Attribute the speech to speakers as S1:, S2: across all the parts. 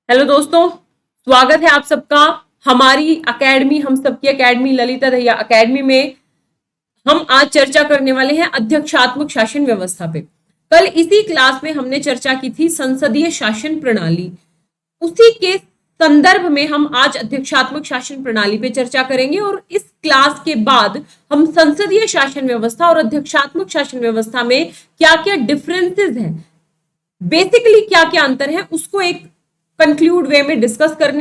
S1: Hello दोस्तों, स्वागत है आप सबका हमारी एकेडमी, हम सबकी एकेडमी ललिता दहिया एकेडमी में। हम आज चर्चा करने वाले हैं अध्यक्षात्मक शासन व्यवस्था पे। कल इसी क्लास में हमने चर्चा की थी संसदीय शासन प्रणाली, उसी के संदर्भ में हम आज अध्यक्षात्मक शासन प्रणाली पे चर्चा करेंगे। और इस क्लास के बाद हम संसदीय शासन व्यवस्था और अध्यक्षात्मक शासन व्यवस्था में क्या क्या डिफरेंसेस हैं, बेसिकली क्या क्या अंतर है, उसको एक कंक्लूड वे में डिस्कस कर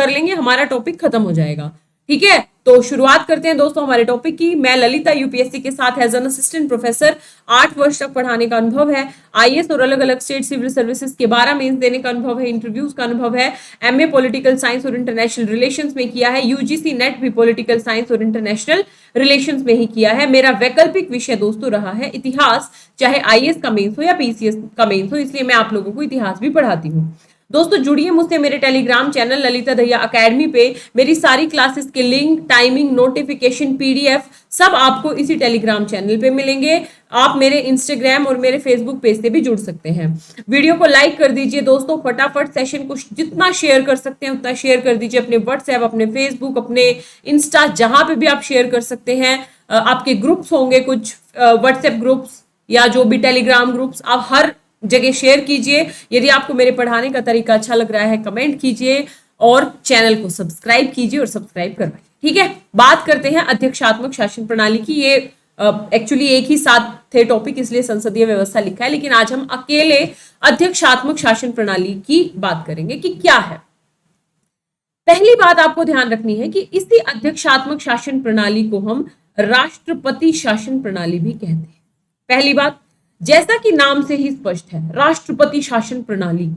S1: लेंगे। हमारा टॉपिक खत्म हो जाएगा। ठीक है, तो शुरुआत करते हैं दोस्तों हमारे टॉपिक की। मैं ललिता यूपीएससी के साथ एज एन असिस्टेंट प्रोफेसर 8 वर्ष तक पढ़ाने का अनुभव है। आईएएस और अलग अलग स्टेट सिविल सर्विसेज के 12 मेंस देने का अनुभव है, इंटरव्यूज का अनुभव है। एमए पॉलिटिकल साइंस और इंटरनेशनल रिलेशंस में किया है। यूजीसी नेट भी पॉलिटिकल साइंस और इंटरनेशनल रिलेशंस में ही किया है। मेरा वैकल्पिक विषय दोस्तों रहा है इतिहास, चाहे आईएएस का मेंस हो या पीसीएस का मेंस हो, इसलिए मैं आप लोगों को इतिहास भी पढ़ाती हूँ। दोस्तों जुड़िए मुझसे मेरे Telegram channel Lalita Dahiya academy पे। मेरी सारी क्लासेस के लिंक, टाइमिंग, नोटिफिकेशन, पीडीएफ सब आपको इसी टेलीग्राम चैनल पे मिलेंगे। आप मेरे इंस्टाग्राम और मेरे फेसबुक पेज से भी जुड़ सकते हैं। वीडियो को लाइक कर दीजिए दोस्तों, फटाफट सेशन को जितना शेयर कर सकते हैं उतना शेयर कर दीजिए। अपने व्हाट्सएप, अपने फेसबुक, अपने इंस्टा, जहां पे भी आप शेयर कर सकते हैं। आपके ग्रुप्स होंगे कुछ व्हाट्सएप ग्रुप्स या जो भी टेलीग्राम ग्रुप्स, आप हर जगह शेयर कीजिए। यदि आपको मेरे पढ़ाने का तरीका अच्छा लग रहा है कमेंट कीजिए और चैनल को सब्सक्राइब कीजिए और सब्सक्राइब करवाइए। ठीक है, बात करते हैं अध्यक्षात्मक शासन प्रणाली की। ये एक्चुअली एक ही साथ थे टॉपिक, इसलिए संसदीय व्यवस्था लिखा है, लेकिन आज हम अकेले अध्यक्षात्मक शासन प्रणाली की बात करेंगे कि क्या है। पहली बात आपको ध्यान रखनी है कि इसी अध्यक्षात्मक शासन प्रणाली को हम राष्ट्रपति शासन प्रणाली भी कहते हैं। पहली बात, जैसा कि नाम से ही स्पष्ट है, राष्ट्रपति शासन प्रणाली,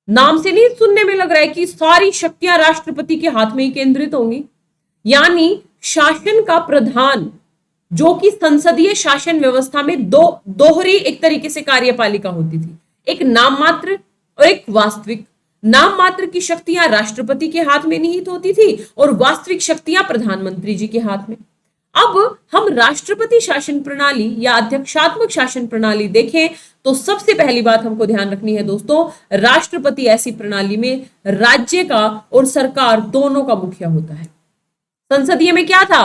S1: नाम से नहीं सुनने में लग रहा है कि सारी शक्तियां राष्ट्रपति के हाथ में ही केंद्रित होंगी। यानी शासन का प्रधान, जो कि संसदीय शासन व्यवस्था में दोहरी एक तरीके से कार्यपालिका होती थी, एक नाम मात्र और एक वास्तविक। नाम मात्र की शक्तियां राष्ट्रपति के हाथ में निहित होती थी और वास्तविक शक्तियां प्रधानमंत्री जी के हाथ में। अब हम राष्ट्रपति शासन प्रणाली या अध्यक्षात्मक शासन प्रणाली देखें तो सबसे पहली बात हमको ध्यान रखनी है दोस्तों, राष्ट्रपति ऐसी प्रणाली में राज्य का और सरकार दोनों का मुखिया होता है। संसदीय में क्या था,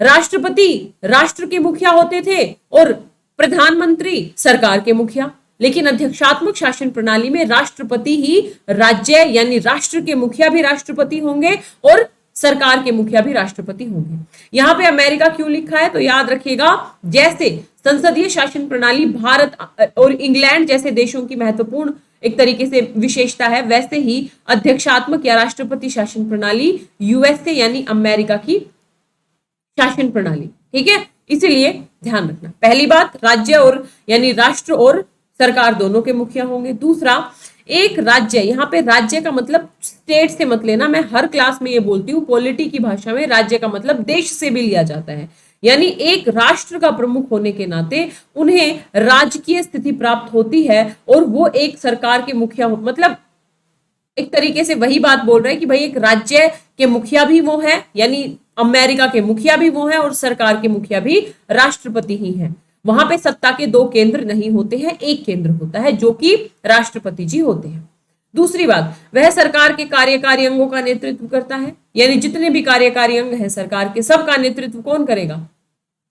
S1: राष्ट्रपति राष्ट्र के मुखिया होते थे और प्रधानमंत्री सरकार के मुखिया। लेकिन अध्यक्षात्मक शासन प्रणाली में राष्ट्रपति ही राज्य यानी राष्ट्र के मुखिया भी राष्ट्रपति होंगे और सरकार के मुखिया भी राष्ट्रपति होंगे। यहां पे अमेरिका क्यों लिखा है तो याद रखिएगा, जैसे संसदीय शासन प्रणाली भारत और इंग्लैंड जैसे देशों की महत्वपूर्ण एक तरीके से विशेषता है, वैसे ही अध्यक्षात्मक या राष्ट्रपति शासन प्रणाली यूएसए यानी अमेरिका की शासन प्रणाली। ठीक है, इसीलिए ध्यान रखना। पहली बात, राज्य और यानी राष्ट्र और सरकार दोनों के मुखिया होंगे। दूसरा, एक राज्य, यहाँ पे राज्य का मतलब स्टेट से मत लेना, मैं हर क्लास में ये बोलती हूँ, पॉलिटी की भाषा में राज्य का मतलब देश से भी लिया जाता है। यानी एक राष्ट्र का प्रमुख होने के नाते उन्हें राजकीय स्थिति प्राप्त होती है और वो एक सरकार के मुखिया हो, मतलब एक तरीके से वही बात बोल रहे हैं कि भाई एक राज्य के मुखिया भी वो है, यानी अमेरिका के मुखिया भी वो है और सरकार के मुखिया भी राष्ट्रपति ही है। वहां पे सत्ता के दो केंद्र नहीं होते हैं, एक केंद्र होता है जो कि राष्ट्रपति जी होते हैं। दूसरी बात, वह सरकार के कार्यकारी अंगों का नेतृत्व करता है, यानी जितने भी कार्यकारी अंग हैं सरकार के, सबका नेतृत्व कौन करेगा,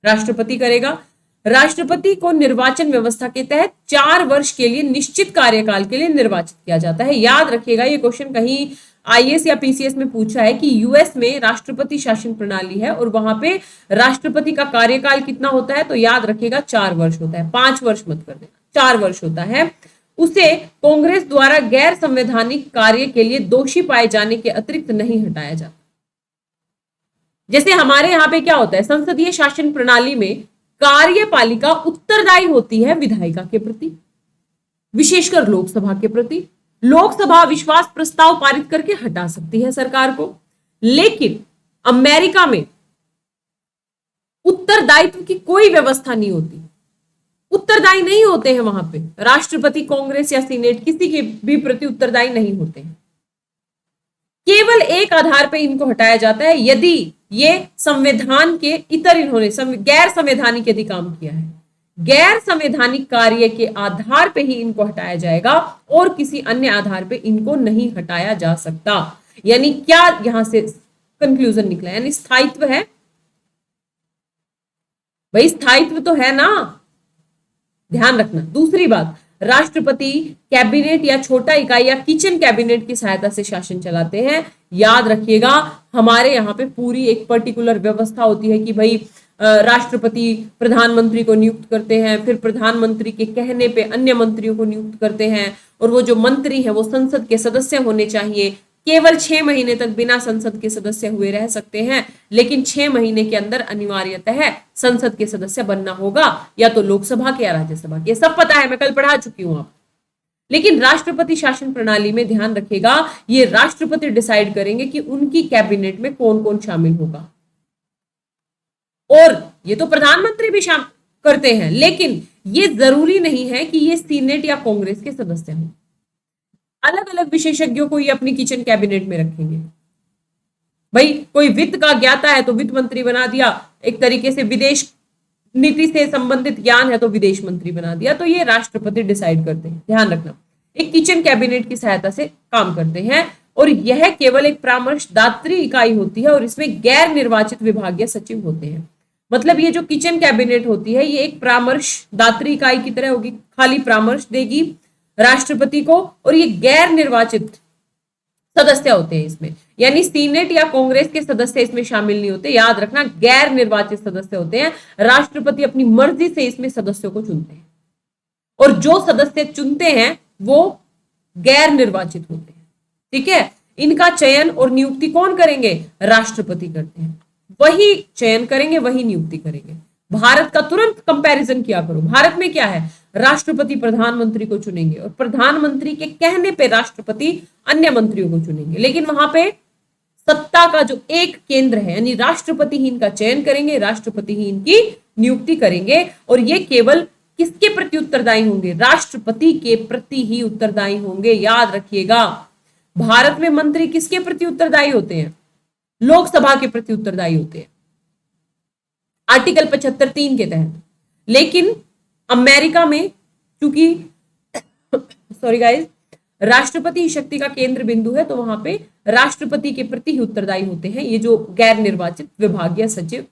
S1: राष्ट्रपति करेगा। राष्ट्रपति को निर्वाचन व्यवस्था के तहत 4 वर्ष के लिए निश्चित कार्यकाल के लिए निर्वाचित किया जाता है। याद रखिएगा, ये क्वेश्चन कहीं आईएएस या पीसीएस में पूछा है कि यूएस में राष्ट्रपति शासन प्रणाली है और वहां पे राष्ट्रपति का कार्यकाल कितना होता है, तो याद रखिएगा 4 वर्ष होता है, 5 वर्ष मत कर देना, 4 वर्ष होता है। उसे कांग्रेस द्वारा गैर संवैधानिक कार्य के लिए दोषी पाए जाने के अतिरिक्त नहीं हटाया जाता। जैसे हमारे यहाँ पे क्या होता है, संसदीय शासन प्रणाली में कार्यपालिका उत्तरदायी होती है विधायिका के प्रति, विशेषकर लोकसभा के प्रति। लोकसभा विश्वास प्रस्ताव पारित करके हटा सकती है सरकार को, लेकिन अमेरिका में उत्तरदायित्व की कोई व्यवस्था नहीं होती, उत्तरदायी नहीं होते हैं। वहां पे राष्ट्रपति, कांग्रेस या सीनेट किसी के भी प्रति उत्तरदायी नहीं होते हैं। केवल एक आधार पर इनको हटाया जाता है, यदि ये संविधान के इतर इन्होंने गैर संवैधानिक यदि काम किया है, गैर संवैधानिक कार्य के आधार पे ही इनको हटाया जाएगा और किसी अन्य आधार पे इनको नहीं हटाया जा सकता। यानी क्या यहां से कंक्लूजन निकला, यानी स्थायित्व है भाई, स्थायित्व तो है ना, ध्यान रखना। दूसरी बात, राष्ट्रपति कैबिनेट या छोटा इकाई या किचन कैबिनेट की सहायता से शासन चलाते हैं। याद रखिएगा हमारे यहाँ पे पूरी एक पर्टिकुलर व्यवस्था होती है कि भाई राष्ट्रपति प्रधानमंत्री को नियुक्त करते हैं, फिर प्रधानमंत्री के कहने पे अन्य मंत्रियों को नियुक्त करते हैं, और वो जो मंत्री है वो संसद के सदस्य होने चाहिए। केवल 6 महीने तक बिना संसद के सदस्य हुए रह सकते हैं, लेकिन 6 महीने के अंदर अनिवार्यतः संसद के सदस्य बनना होगा, या तो लोकसभा के या राज्यसभा के। सब पता है, मैं कल पढ़ा चुकी हूं आप। लेकिन राष्ट्रपति शासन प्रणाली में ध्यान रखिएगा, ये राष्ट्रपति डिसाइड करेंगे कि उनकी कैबिनेट में कौन कौन शामिल होगा, और ये तो प्रधानमंत्री भी शामिल करते हैं, लेकिन ये जरूरी नहीं है कि ये सीनेट या कांग्रेस के सदस्य हों। अलग अलग विशेषज्ञों को ये अपनी किचन कैबिनेट में रखेंगे। भाई कोई वित्त का ज्ञाता है तो वित्त मंत्री बना दिया, एक तरीके से विदेश नीति से संबंधित ज्ञान है तो विदेश मंत्री बना दिया। तो ये राष्ट्रपति डिसाइड करते हैं, ध्यान रखना। एक किचन कैबिनेट की सहायता से काम करते हैं, और यह केवल एक परामर्शदात्री इकाई होती है, और इसमें गैर निर्वाचित विभागीय सचिव होते हैं। मतलब ये जो किचन कैबिनेट होती है ये एक परामर्शदात्री इकाई की तरह होगी, खाली परामर्श देगी राष्ट्रपति को, और ये गैर निर्वाचित सदस्य होते हैं इसमें, यानी सीनेट या कांग्रेस के सदस्य इसमें शामिल नहीं होते। याद रखना, गैर निर्वाचित सदस्य होते हैं। राष्ट्रपति अपनी मर्जी से इसमें सदस्यों को चुनते हैं, और जो सदस्य चुनते हैं वो गैर निर्वाचित होते हैं। ठीक है, इनका चयन और नियुक्ति कौन करेंगे? राष्ट्रपति करते हैं, वही चयन करेंगे, वही नियुक्ति करेंगे। भारत का तुरंत कंपैरिजन किया करो। भारत में क्या है, राष्ट्रपति प्रधानमंत्री को चुनेंगे, और प्रधानमंत्री के कहने पे राष्ट्रपति अन्य मंत्रियों को चुनेंगे। लेकिन वहां पे सत्ता का जो एक केंद्र है, यानी राष्ट्रपति ही इनका चयन करेंगे, राष्ट्रपति ही इनकी नियुक्ति करेंगे, और ये केवल किसके प्रति उत्तरदायी होंगे? राष्ट्रपति के प्रति ही उत्तरदायी होंगे। याद रखिएगा, भारत में मंत्री किसके प्रति उत्तरदायी होते हैं? लोकसभा के प्रति उत्तरदायी होते हैं, आर्टिकल 75(3) के तहत। लेकिन अमेरिका में चूंकि सॉरी गाइस, राष्ट्रपति शक्ति का केंद्र बिंदु है, तो वहां पे राष्ट्रपति के प्रति ही उत्तरदायी होते हैं ये जो गैर निर्वाचित विभागीय सचिव,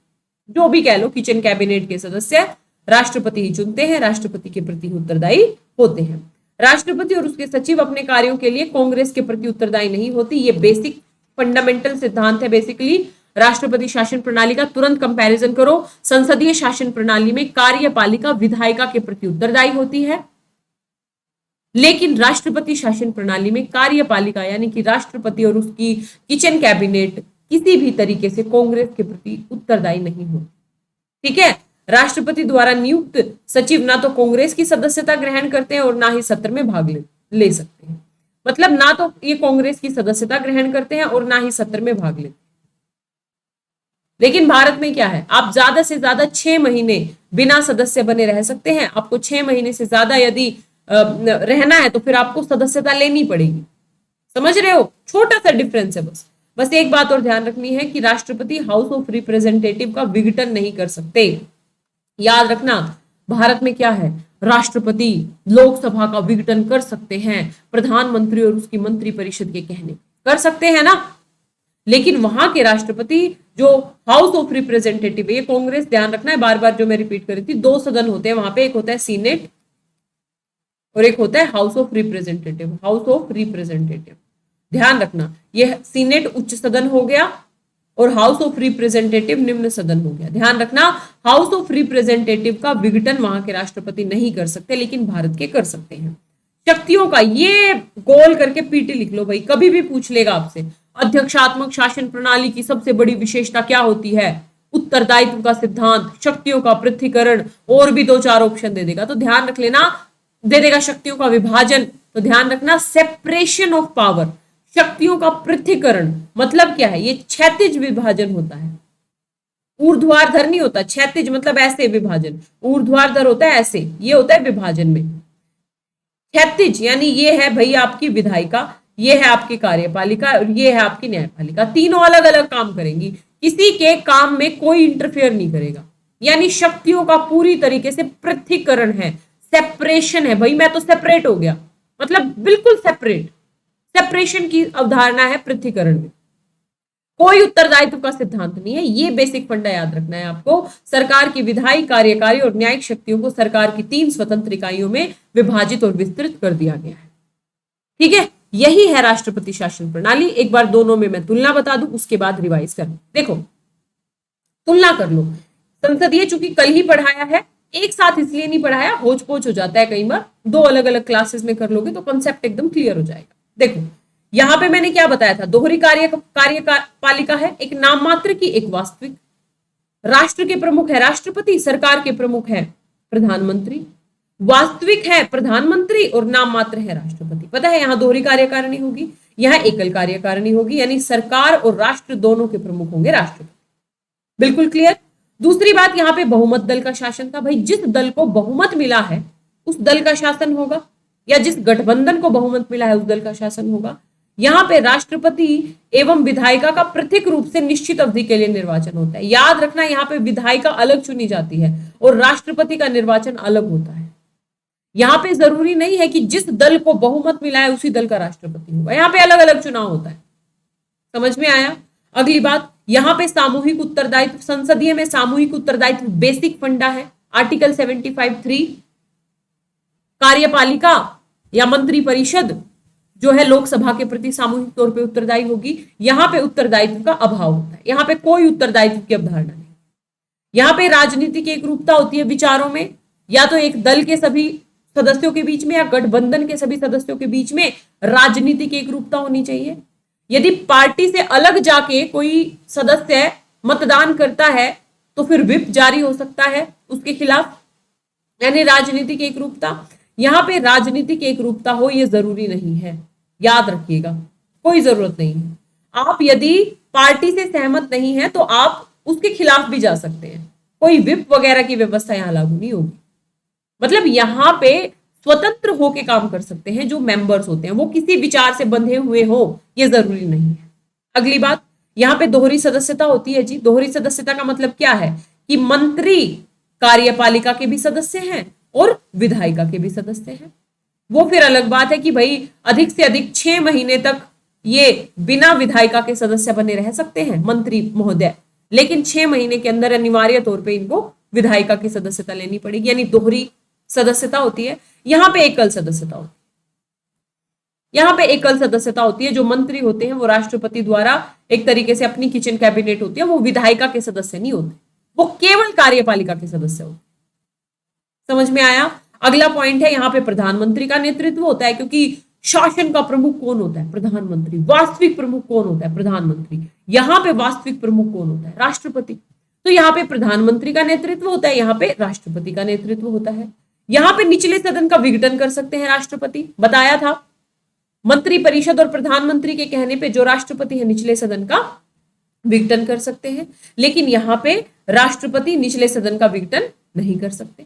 S1: जो भी कह लो, किचन कैबिनेट के सदस्य राष्ट्रपति ही चुनते हैं, राष्ट्रपति के प्रति उत्तरदायी होते हैं। राष्ट्रपति और उसके सचिव अपने कार्यों के लिए कांग्रेस के प्रति उत्तरदायी नहीं होती। ये बेसिक फंडामेंटल सिद्धांत है। बेसिकली राष्ट्रपति शासन प्रणाली का तुरंत कंपैरिजन करो। संसदीय शासन प्रणाली में कार्यपालिका विधायिका के प्रति उत्तरदायी होती है, लेकिन राष्ट्रपति शासन प्रणाली में कार्यपालिका यानी कि राष्ट्रपति और उसकी किचन कैबिनेट किसी भी तरीके से कांग्रेस के प्रति उत्तरदायी नहीं होती। ठीक है, राष्ट्रपति द्वारा नियुक्त सचिव ना तो कांग्रेस की सदस्यता ग्रहण करते हैं और ना ही सत्र में भाग ले सकते हैं। मतलब ना तो ये कांग्रेस की सदस्यता ग्रहण करते हैं और ना ही सत्र में भाग लेते हैं। लेकिन भारत में क्या है, आप ज्यादा से ज्यादा 6 महीने बिना सदस्य बने रह सकते हैं। आपको 6 महीने से ज्यादा यदि रहना है तो फिर आपको सदस्यता लेनी पड़ेगी। समझ रहे हो, छोटा सा डिफरेंस है। बस एक बात और ध्यान रखनी है कि राष्ट्रपति हाउस ऑफ रिप्रेजेंटेटिव का विघटन नहीं कर सकते। याद रखना, भारत में क्या है, राष्ट्रपति लोकसभा का विघटन कर सकते हैं, प्रधानमंत्री और उसकी मंत्री परिषद के कहने कर सकते हैं ना। लेकिन वहां के राष्ट्रपति जो हाउस ऑफ रिप्रेजेंटेटिव है, ये कांग्रेस, ध्यान रखना है, बार बार जो मैं रिपीट कर रही थी, 2 सदन होते हैं वहां पे, एक होता है सीनेट और एक होता है house of representative. House of representative ध्यान रखना, यह सीनेट उच्च सदन हो गया और हाउस ऑफ रिप्रेजेंटेटिव निम्न सदन हो गया। ध्यान रखना, हाउस ऑफ रिप्रेजेंटेटिव का विघटन वहां के राष्ट्रपति नहीं कर सकते, लेकिन भारत के कर सकते हैं। शक्तियों का ये गोल करके पीटी लिख लो भाई, कभी भी पूछ लेगा आपसे, अध्यक्षात्मक शासन प्रणाली की सबसे बड़ी विशेषता क्या होती है? उत्तरदायित्व का सिद्धांत, शक्तियों का पृथक्करण, और भी 2-4 ऑप्शन दे देगा, तो ध्यान रख लेना। दे देगा शक्तियों का विभाजन, तो ध्यान रखना सेपरेशन ऑफ पावर, शक्तियों का पृथक्करण। मतलब क्या है, ये क्षैतिज विभाजन होता है, ऊर्ध्वाधर नहीं होता। क्षैतिज मतलब ऐसे विभाजन, ऊर्ध्वाधर होता है ऐसे, ये होता है विभाजन में। क्षैतिज यानी ये है भाई आपकी विधायिका, ये है आपकी कार्यपालिका और ये है आपकी न्यायपालिका। तीनों अलग अलग काम करेंगी, किसी के काम में कोई इंटरफेयर नहीं करेगा। यानी शक्तियों का पूरी तरीके से पृथक्करण है, सेपरेशन है। भाई मैं तो सेपरेट हो गया, मतलब बिल्कुल सेपरेट, सेपरेशन की अवधारणा है पृथक्करण में। कोई उत्तरदायित्व का सिद्धांत नहीं है, ये बेसिक फंडा याद रखना है आपको। सरकार की विधायी, कार्यकारी और न्यायिक शक्तियों को सरकार की 3 स्वतंत्र इकाइयों में विभाजित और विस्तृत कर दिया गया है। ठीक है, यही है राष्ट्रपति शासन प्रणाली। एक बार दोनों में मैं तुलना बता दूं, उसके बाद रिवाइज कर देखो, तुलना कर लो। संसदीय चूंकि कल ही पढ़ाया है, एक साथ इसलिए नहीं पढ़ाया, होच पोच हो जाता है कई बार, 2 अलग अलग क्लासेस में कर लोगे तो कंसेप्ट एकदम क्लियर हो जाएगा। देखो यहां पे मैंने क्या बताया था, दोहरी कार्यपालिका है, एक नाम मात्र की, एक वास्तविक। राष्ट्र के प्रमुख है राष्ट्रपति, सरकार के प्रमुख है प्रधानमंत्री। वास्तविक है प्रधानमंत्री और नाम मात्र है राष्ट्रपति। पता है यहां दोहरी कार्यकारिणी होगी, यहां एकल कार्यकारिणी होगी, यानी सरकार और राष्ट्र दोनों के प्रमुख होंगे राष्ट्रपति। बिल्कुल क्लियर। दूसरी बात, यहां पे बहुमत दल का शासन था। भाई जिस दल को बहुमत मिला है उस दल का शासन होगा, या जिस गठबंधन को बहुमत मिला है उस दल का शासन होगा। यहां पे राष्ट्रपति एवं विधायिका का पृथक रूप से निश्चित अवधि के लिए निर्वाचन होता है। याद रखना यहां पे विधायिका अलग चुनी जाती है और राष्ट्रपति का निर्वाचन अलग होता है। यहां पे जरूरी नहीं है कि जिस दल को बहुमत मिला है उसी दल का राष्ट्रपति होगा, यहां पे अलग अलग चुनाव होता है। समझ में आया। अगली बात, यहां पे सामूहिक उत्तरदायित्व, संसदीय में सामूहिक उत्तरदायित्व बेसिक फंडा है, आर्टिकल 75(3। कार्यपालिका या मंत्री परिषद जो है लोकसभा के प्रति सामूहिक तौर पे उत्तरदायी होगी। यहां पे उत्तरदायित्व का अभाव होता है, यहां पे कोई उत्तरदायित्व की अवधारणा नहीं। यहां पे राजनीतिक एकरूपता होती है विचारों में, या तो एक दल के सभी सदस्यों के बीच में या गठबंधन के सभी सदस्यों के बीच में राजनीतिक एकरूपता होनी चाहिए। यदि पार्टी से अलग जाके कोई सदस्य मतदान करता है तो फिर व्हिप जारी हो सकता है उसके खिलाफ, यानी राजनीतिक एकरूपता। यहां पे राजनीतिक एकरूपता हो ये जरूरी नहीं है, याद रखिएगा, कोई जरूरत नहीं है। आप यदि पार्टी से सहमत नहीं है तो आप उसके खिलाफ भी जा सकते हैं, कोई व्हिप वगैरह की व्यवस्था यहां लागू नहीं होगी। मतलब यहां पे स्वतंत्र होके काम कर सकते हैं जो मेंबर्स होते हैं, वो किसी विचार से बंधे हुए हो ये जरूरी नहीं है। अगली बात, यहां पे दोहरी सदस्यता होती है जी। दोहरी सदस्यता का मतलब क्या है कि मंत्री कार्यपालिका के भी सदस्य हैं और विधायिका के भी सदस्य हैं। वो फिर अलग बात है कि भाई अधिक से अधिक 6 महीने तक ये बिना विधायिका के सदस्य बने रह सकते हैं मंत्री महोदय, लेकिन 6 महीने के अंदर अनिवार्य तौर पे इनको विधायिका की सदस्यता लेनी पड़ेगी, यानी दोहरी सदस्यता होती है। यहां पे एकल सदस्यता होती है, यहां पे एकल सदस्यता होती है। जो मंत्री होते हैं वो राष्ट्रपति द्वारा एक तरीके से अपनी किचन कैबिनेट होती है, वो विधायिका के सदस्य नहीं होते, वो केवल कार्यपालिका के सदस्य होते। समझ में आया। अगला पॉइंट है, यहां पे प्रधानमंत्री का नेतृत्व होता है, क्योंकि शासन का प्रमुख कौन होता है, प्रधानमंत्री। वास्तविक प्रमुख कौन होता है, प्रधानमंत्री। यहां पे वास्तविक प्रमुख कौन होता है, राष्ट्रपति। तो यहाँ पे प्रधानमंत्री का नेतृत्व होता है, यहाँ पे राष्ट्रपति का नेतृत्व होता है। यहाँ पे निचले सदन का विघटन कर सकते हैं राष्ट्रपति, बताया था। मंत्री परिषद और प्रधानमंत्री के कहने पे जो राष्ट्रपति है निचले सदन का विघटन कर सकते हैं, लेकिन यहाँ पे राष्ट्रपति निचले सदन का विघटन नहीं कर सकते।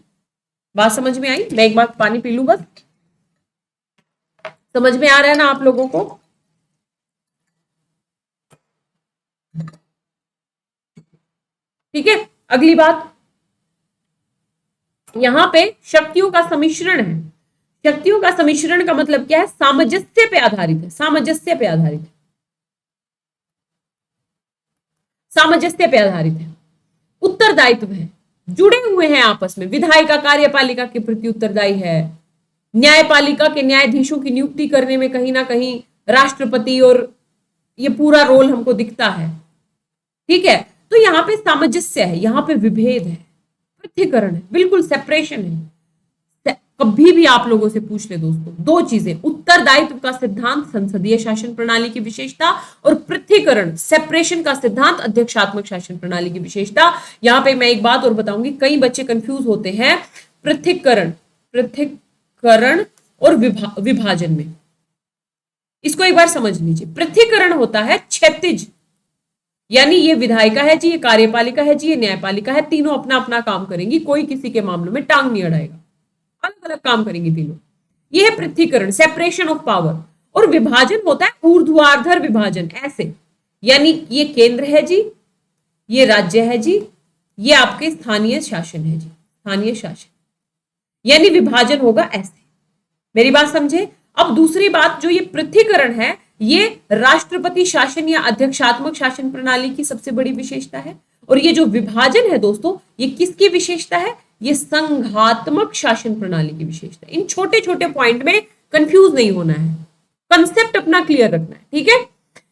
S1: बात समझ में आई। मैं एक बार पानी पी लूं बस। समझ में आ रहा है ना आप लोगों को। ठीक है। अगली बात, यहां पे शक्तियों का सम्मिश्रण है। शक्तियों का सम्मिश्रण का मतलब क्या है, सामंजस्य पे आधारित है, सामंजस्य पे आधारित है, सामंजस्य पे आधारित है। उत्तरदायित्व है, जुड़े हुए हैं आपस में। विधायिका कार्यपालिका के प्रति उत्तरदायी है, न्यायपालिका के न्यायाधीशों की नियुक्ति करने में कहीं ना कहीं राष्ट्रपति और ये पूरा रोल हमको दिखता है। ठीक है, तो यहां पे सामंजस्य है, यहां पे विभेद है, पृथक्करण है, बिल्कुल सेपरेशन है। कभी भी आप लोगों से पूछ ले दोस्तों, 2 चीजें, उत्तरदायित्व का सिद्धांत संसदीय शासन प्रणाली की विशेषता, और पृथक्करण सेपरेशन का सिद्धांत अध्यक्षात्मक शासन प्रणाली की विशेषता। यहां पे मैं एक बात और बताऊंगी, कई बच्चे कंफ्यूज होते हैं पृथक्करण और विभाजन में। इसको एक बार समझ लीजिए। पृथक्करण होता है क्षैतिज, यानी ये विधायिका है जी, ये कार्यपालिका है जी, ये न्यायपालिका है, तीनों अपना अपना काम करेंगी, कोई किसी के मामलों में टांग नहीं अड़ाएगा, अलग अलग काम करेंगी तीनों। ये है पृथक्करण, सेपरेशन ऑफ पावर। और विभाजन होता है ऊर्ध्वाधर विभाजन, ऐसे, यानी ये केंद्र है जी, ये राज्य है जी, ये आपके स्थानीय शासन है जी, स्थानीय शासन, यानी विभाजन होगा ऐसे। मेरी बात समझे। अब दूसरी बात, जो ये पृथ्वीकरण है, ये राष्ट्रपति शासन या अध्यक्षात्मक शासन प्रणाली की सबसे बड़ी विशेषता है। और ये जो विभाजन है दोस्तों, ये किसकी विशेषता है? ये संघात्मक शासन प्रणाली की विशेषता है। इन छोटे छोटे पॉइंट में कंफ्यूज नहीं होना है, कंसेप्ट अपना क्लियर रखना है, ठीक है।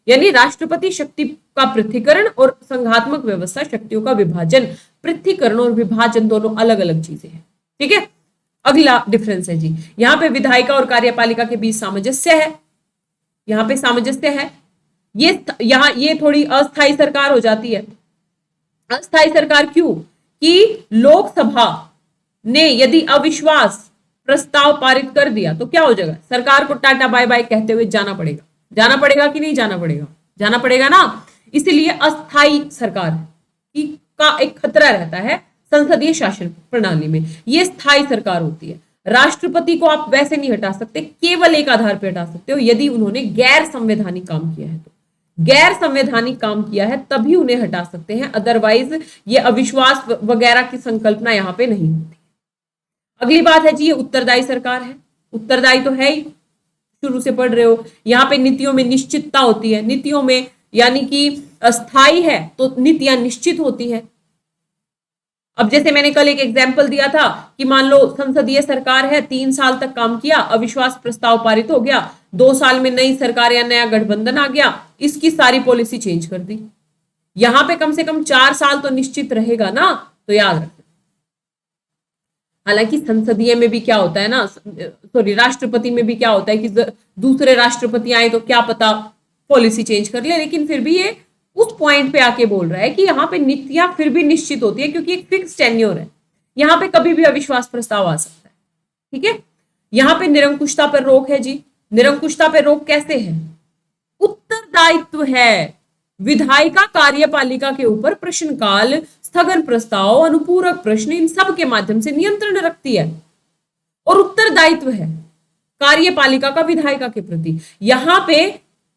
S1: यानी राष्ट्रपति शक्ति का पृथ्वीकरण और संघात्मक व्यवस्था शक्तियों का विभाजन। पृथ्वीकरण और विभाजन दोनों अलग अलग चीजें हैं, ठीक है। अगला डिफरेंस है जी, यहां पे विधायिका और कार्यपालिका के बीच सामंजस्य है, यहां पे सामंजस्य है। ये थोड़ी अस्थायी सरकार हो जाती है। अस्थायी सरकार क्यों? कि लोकसभा ने यदि अविश्वास प्रस्ताव पारित कर दिया तो क्या हो जाएगा? सरकार को टाटा बाय बाय कहते हुए जाना पड़ेगा। जाना पड़ेगा कि नहीं जाना पड़ेगा? जाना पड़ेगा ना। इसीलिए अस्थायी सरकार का एक खतरा रहता है संसदीय शासन प्रणाली में। ये स्थायी सरकार होती है। राष्ट्रपति को आप वैसे नहीं हटा सकते, केवल एक आधार पर हटा सकते हो, यदि उन्होंने गैर संवैधानिक काम किया है तो। गैर संवैधानिक काम किया है तभी उन्हें हटा सकते हैं, अदरवाइज ये अविश्वास वगैरह की संकल्पना यहां पे नहीं होती। अगली बात है जी, ये उत्तरदायी सरकार है। उत्तरदायी तो है ही, शुरू से पढ़ रहे हो। यहाँ पे नीतियों में निश्चितता होती है, नीतियों में, यानी कि अस्थायी है तो नीतियां निश्चित होती है। अब जैसे मैंने कल एक एग्जाम्पल दिया था कि मान लो संसदीय सरकार है, 3 साल तक काम किया, अविश्वास प्रस्ताव पारित हो गया, 2 साल में नई सरकार या नया गठबंधन आ गया, इसकी सारी पॉलिसी चेंज कर दी। यहां पे कम से कम 4 साल तो निश्चित रहेगा ना, तो याद रखना। हालांकि संसदीय में भी क्या होता है ना, सॉरी राष्ट्रपति में भी क्या होता है कि दूसरे राष्ट्रपति आए तो क्या पता पॉलिसी चेंज कर ले, लेकिन फिर भी ये उस पॉइंट पे आके बोल रहा है कि यहाँ पे नीतियां फिर भी निश्चित होती है, क्योंकि एक फिक्स टेन्योर है। यहाँ पे कभी भी अविश्वास प्रस्ताव आ सकता है, ठीक है। यहाँ पे निरंकुशता पर रोक है जी। निरंकुशता पर रोक कैसे है? उत्तरदायित्व है। विधायिका कार्यपालिका के ऊपर प्रश्नकाल, स्थगन प्रस्ताव, अनुपूरक प्रश्न, इन सब के माध्यम से नियंत्रण रखती है और उत्तरदायित्व है कार्यपालिका का विधायिका के प्रति। यहां पे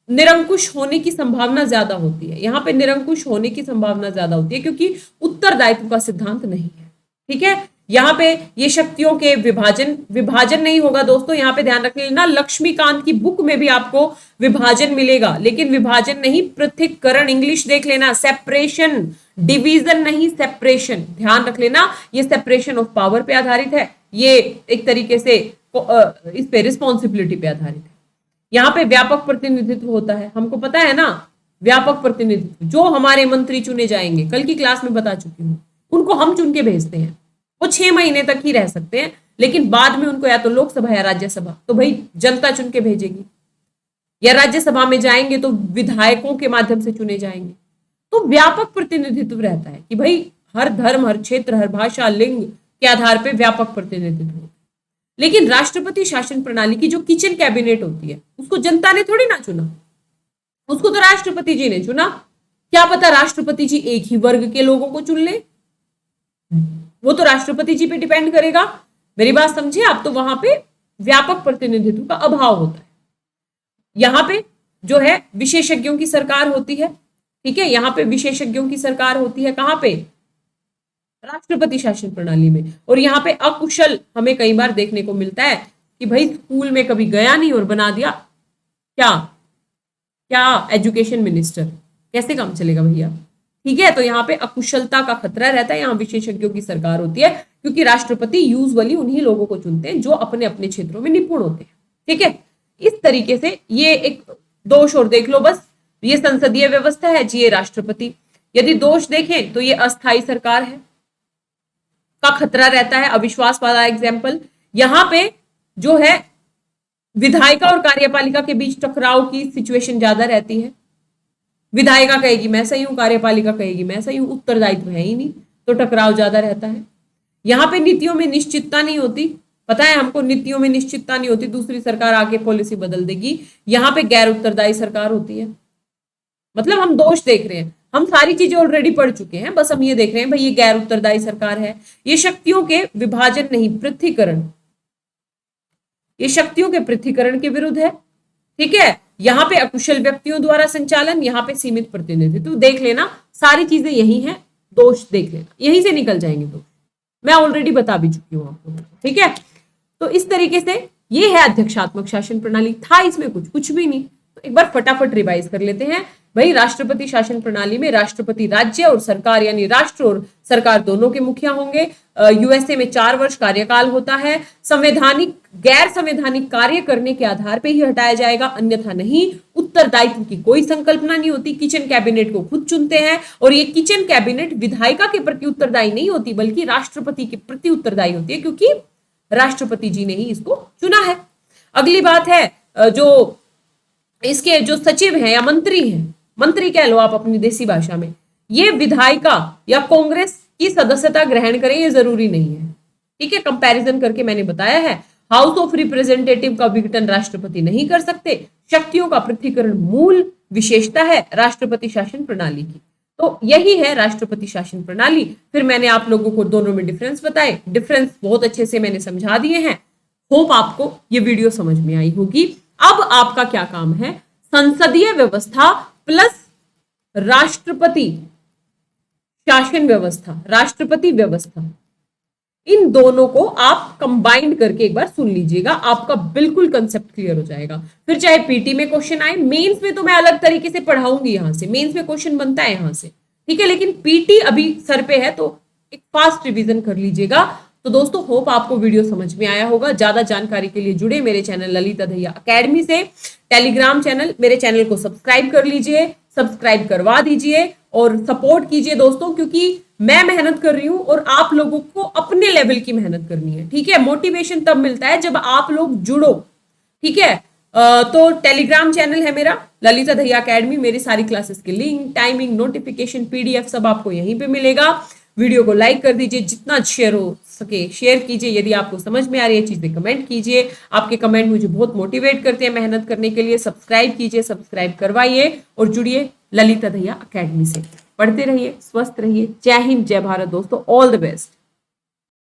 S1: निरंकुश होने की संभावना ज्यादा होती है, यहां पे निरंकुश होने की संभावना ज्यादा होती है क्योंकि उत्तरदायित्व का सिद्धांत नहीं है, ठीक है। यहाँ पे ये शक्तियों के विभाजन नहीं होगा दोस्तों। यहाँ पे ध्यान रख लेना, लक्ष्मीकांत की बुक में भी आपको विभाजन मिलेगा, लेकिन विभाजन नहीं, पृथक्करण। इंग्लिश देख लेना, सेपरेशन, डिवीजन नहीं, सेपरेशन। ध्यान रख लेना, ये सेपरेशन ऑफ पावर पे आधारित है, ये एक तरीके से इस पे रिस्पॉन्सिबिलिटी पे आधारित है। यहाँ पे व्यापक प्रतिनिधित्व होता है, हमको पता है ना, व्यापक प्रतिनिधित्व। जो हमारे मंत्री चुने जाएंगे, कल की क्लास में बता चुकी हूँ, उनको हम चुन के भेजते हैं। वो 6 महीने तक ही रह सकते हैं, लेकिन बाद में उनको या तो लोकसभा या राज्यसभा, तो भाई जनता चुन के भेजेगी, या राज्यसभा में जाएंगे तो विधायकों के माध्यम से चुने जाएंगे। तो व्यापक प्रतिनिधित्व रहता है कि भाई हर धर्म, हर क्षेत्र, हर भाषा, लिंग के आधार पर व्यापक प्रतिनिधित्व होता है। लेकिन राष्ट्रपति शासन प्रणाली की जो किचन कैबिनेट होती है, उसको जनता ने थोड़ी ना चुना, उसको तो राष्ट्रपति जी ने चुना। क्या पता राष्ट्रपति जी एक ही वर्ग के लोगों को चुन ले, वो तो राष्ट्रपति जी पे डिपेंड करेगा। मेरी बात समझिए आप। तो वहां पे व्यापक प्रतिनिधित्व का अभाव होता है। यहां पे जो है विशेषज्ञों की सरकार होती है, ठीक है। यहां पे विशेषज्ञों की सरकार होती है, कहां पे? राष्ट्रपति शासन प्रणाली में। और यहाँ पे अकुशल हमें कई बार देखने को मिलता है कि भाई स्कूल में कभी गया नहीं और बना दिया क्या क्या एजुकेशन मिनिस्टर। कैसे काम चलेगा भैया, ठीक है। तो यहाँ पे अकुशलता का खतरा रहता है। यहाँ विशेषज्ञों की सरकार होती है, क्योंकि राष्ट्रपति यूजुअली उन्हीं लोगों को चुनते हैं जो अपने अपने क्षेत्रों में निपुण होते हैं, ठीक है। इस तरीके से ये एक दोष और देख लो बस, ये संसदीय व्यवस्था है जी, ये राष्ट्रपति। यदि दोष देखें तो ये अस्थायी सरकार है, का खतरा रहता है, अविश्वास वाला एग्जाम्पल। यहां पे जो है विधायिका और कार्यपालिका के बीच टकराव की सिचुएशन ज्यादा रहती है। विधायिका कहेगी मैं सही हूं, कार्यपालिका कहेगी मैं सही हूं, उत्तरदायित्व है ही नहीं, तो टकराव ज्यादा रहता है। यहाँ पे नीतियों में निश्चितता नहीं होती, पता है हमको, नीतियों में निश्चितता नहीं होती, दूसरी सरकार आके पॉलिसी बदल देगी। यहाँ पे गैर उत्तरदायी सरकार होती है। मतलब हम दोष देख रहे हैं, हम सारी चीजें ऑलरेडी पढ़ चुके हैं, बस हम ये देख रहे हैं भाई ये गैर उत्तरदायी सरकार है। ये शक्तियों के विभाजन नहीं, पृथ्वीकरण, ये शक्तियों के पृथ्वीकरण के विरुद्ध है, ठीक है। यहाँ पे अकुशल व्यक्तियों द्वारा संचालन, यहाँ पे सीमित प्रतिनिधित्व। देख लेना सारी चीजें यही हैं, दोष देख लेना, यहीं से निकल जाएंगे दोष, मैं ऑलरेडी बता भी चुकी हूं आपको, ठीक है। तो इस तरीके से ये है अध्यक्षात्मक शासन प्रणाली। था इसमें कुछ भी नहीं, तो एक बार फटाफट रिवाइज कर लेते हैं। भाई राष्ट्रपति शासन प्रणाली में राष्ट्रपति राज्य और सरकार यानी राष्ट्र और सरकार दोनों के मुखिया होंगे। यूएसए में 4 वर्ष कार्यकाल होता है। संवैधानिक गैर संवैधानिक कार्य करने के आधार पर ही हटाया जाएगा, अन्यथा नहीं। उत्तरदायित्व की कोई संकल्पना नहीं होती। किचन कैबिनेट को खुद चुनते हैं और ये किचन कैबिनेट विधायिका के प्रति उत्तरदायी नहीं होती बल्कि राष्ट्रपति के प्रति उत्तरदायी होती है, क्योंकि राष्ट्रपति जी ने ही इसको चुना है। अगली बात है जो इसके जो सचिव हैं या मंत्री हैं, मंत्री कह लो आप अपनी देसी भाषा में, ये विधायिका या कांग्रेस की सदस्यता ग्रहण करें ये जरूरी नहीं है, ठीक है। कंपैरिजन करके मैंने बताया है। हाउस ऑफ रिप्रेजेंटेटिव का विघटन राष्ट्रपति नहीं कर सकते। शक्तियों का पृथक्करण मूल विशेषता है राष्ट्रपति शासन प्रणाली की। तो यही है राष्ट्रपति शासन प्रणाली। फिर मैंने आप लोगों को दोनों में डिफरेंस बताए, डिफरेंस बहुत अच्छे से मैंने समझा दिए हैं। होप आपको ये वीडियो समझ में आई होगी। अब आपका क्या काम है, संसदीय व्यवस्था प्लस राष्ट्रपति शासन व्यवस्था, राष्ट्रपति व्यवस्था, इन दोनों को आप कंबाइंड करके एक बार सुन लीजिएगा, आपका बिल्कुल कंसेप्ट क्लियर हो जाएगा। फिर चाहे पीटी में क्वेश्चन आए, मेंस में तो मैं अलग तरीके से पढ़ाऊंगी, यहां से मेंस में क्वेश्चन बनता है यहां से, ठीक है। लेकिन पीटी अभी सर पे है तो एक फास्ट रिवीजन कर लीजिएगा। तो दोस्तों होप आपको वीडियो समझ में आया होगा। ज्यादा जानकारी के लिए जुड़े मेरे चैनल ललिता दहिया अकेडमी से। टेलीग्राम चैनल, मेरे चैनल को सब्सक्राइब कर लीजिए, सब्सक्राइब करवा दीजिए और सपोर्ट कीजिए दोस्तों, क्योंकि मैं मेहनत कर रही हूं और आप लोगों को अपने लेवल की मेहनत करनी है, ठीक है। मोटिवेशन तब मिलता है जब आप लोग जुड़ो, ठीक है। तो टेलीग्राम चैनल है मेरा ललिता दहिया अकेडमी। मेरी सारी क्लासेस के लिंक, टाइमिंग, नोटिफिकेशन, पीडीएफ सब आपको यहीं पे मिलेगा। वीडियो को लाइक कर दीजिए, जितना शेयर हो सके शेयर कीजिए। यदि आपको समझ में आ रही है चीजें कमेंट कीजिए, आपके कमेंट मुझे बहुत मोटिवेट करते हैं मेहनत करने के लिए। सब्सक्राइब कीजिए, सब्सक्राइब करवाइए और जुड़िए ललिता दहिया अकेडमी से। पढ़ते रहिए, स्वस्थ रहिए। जय हिंद, जय भारत दोस्तों, ऑल द बेस्ट।